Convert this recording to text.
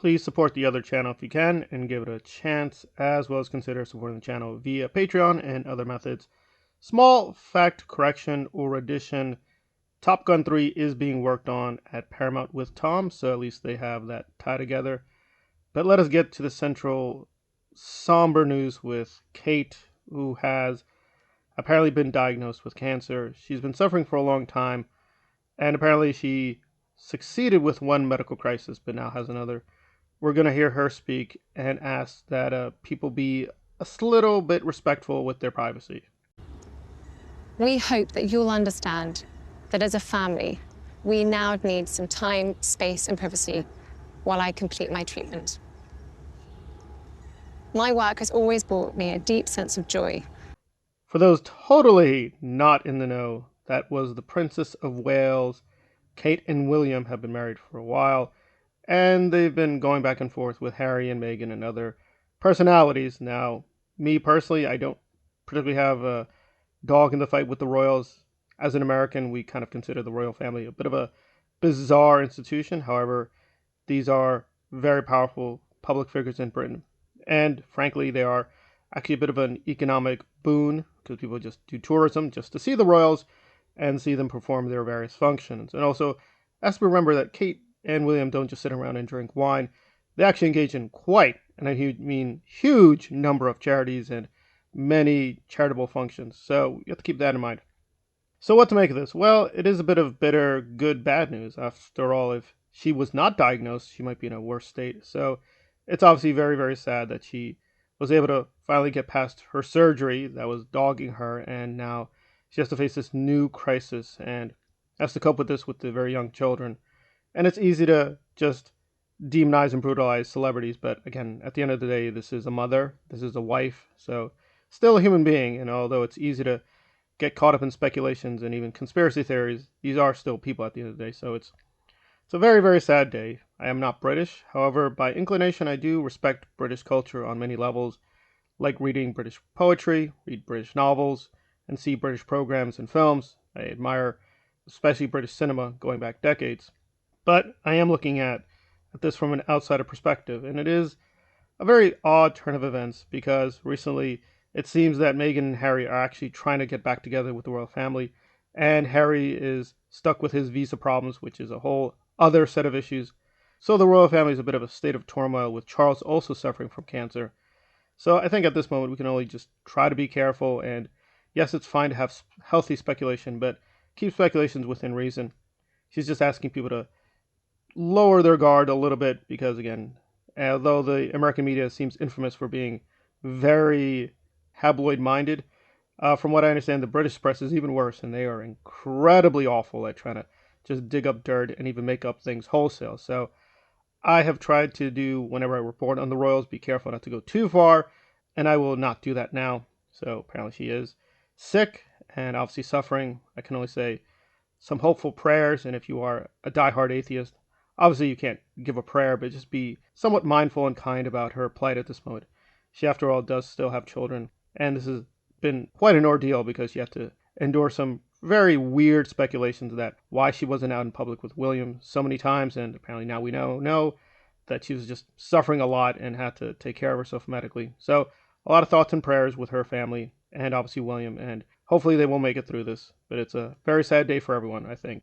Please support the other channel if you can and give it a chance, as well as consider supporting the channel via Patreon and other methods. Small fact correction or addition: Top Gun 3 is being worked on at Paramount with Tom, so at least they have that tie together. But let us get to the central somber news with Kate, who has apparently been diagnosed with cancer. She's been suffering for a long time, and apparently she succeeded with one medical crisis, but now has another. We're going to hear her speak and ask that people be a little bit respectful with their privacy. We hope that you'll understand that as a family, we now need some time, space, and privacy while I complete my treatment. My work has always brought me a deep sense of joy. For those totally not in the know, that was the Princess of Wales. Kate and William have been married for a while, and they've been going back and forth with Harry and Meghan and other personalities. Now, me personally, I don't particularly have a dog in the fight with the royals. As an American, we kind of consider the royal family a bit of a bizarre institution. However, these are very powerful public figures in Britain. And frankly, they are actually a bit of an economic boon because people just do tourism just to see the royals and see them perform their various functions. And also, as to remember that Kate and William don't just sit around and drink wine. They actually engage in quite, and I mean huge number of charities and many charitable functions. So you have to keep that in mind. So what to make of this? Well, it is a bit of bitter, good, bad news. After all, if she was not diagnosed, she might be in a worse state. So it's obviously very, very sad that she was able to finally get past her surgery that was dogging her, and now she has to face this new crisis and has to cope with this with the very young children. And it's easy to just demonize and brutalize celebrities, but again, at the end of the day, this is a mother, this is a wife, so still a human being. And although it's easy to get caught up in speculations and even conspiracy theories, these are still people at the end of the day. So it's a very, very sad day. I am not British. However, by inclination, I do respect British culture on many levels, like reading British poetry, read British novels, and see British programs and films. I admire especially British cinema going back decades. But I am looking at this from an outsider perspective, and it is a very odd turn of events because recently it seems that Meghan and Harry are actually trying to get back together with the royal family, and Harry is stuck with his visa problems, which is a whole other set of issues. So the royal family is a bit of a state of turmoil, with Charles also suffering from cancer. So I think at this moment we can only just try to be careful, and yes, it's fine to have healthy speculation, but keep speculations within reason. She's just asking people to lower their guard a little bit because, again, although the American media seems infamous for being very tabloid minded, from what I understand, the British press is even worse, and they are incredibly awful at trying to just dig up dirt and even make up things wholesale. So I have tried to do, whenever I report on the royals, be careful not to go too far, and I will not do that now. So apparently she is sick and obviously suffering. I can only say some hopeful prayers, and if you are a diehard atheist, obviously you can't give a prayer, but just be somewhat mindful and kind about her plight at this moment. She, after all, does still have children, and this has been quite an ordeal because she had to endure some very weird speculations that why she wasn't out in public with William so many times, and apparently now we know that she was just suffering a lot and had to take care of herself medically. So a lot of thoughts and prayers with her family and obviously William, and hopefully they will make it through this. But it's a very sad day for everyone, I think.